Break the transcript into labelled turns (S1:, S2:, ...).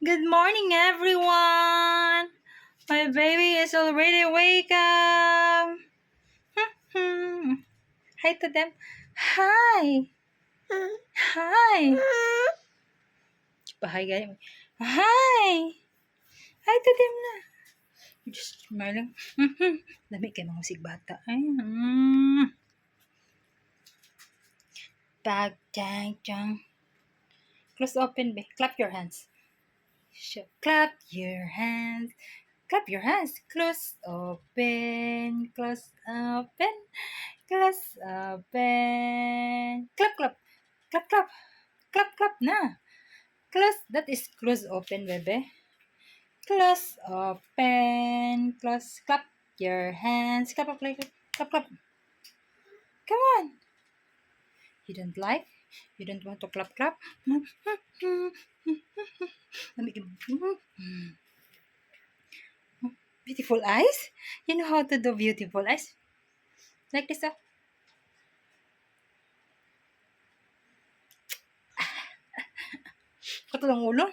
S1: Good morning, everyone. My baby is already wake up. Hi to them. Hi. Hi. Hi, guys. Hi. Hi to them na. Just smiling. Dami kayo mga sigbata. Ay. Bag, jang, jang. Close open, be. Clap your hands. Clap your hands. Clap your hands. Close, open, close, open, close, open. Clap, clap, clap, clap, clap, clap na. Close, that is close, open, bebe. Close, open, close. Clap your hands. Clap, clap, clap, clap, clap. Come on. You don't like? You don't want to clap, clap? Beautiful eyes? You know how to do beautiful eyes? Like this, oh. Katulang ulo.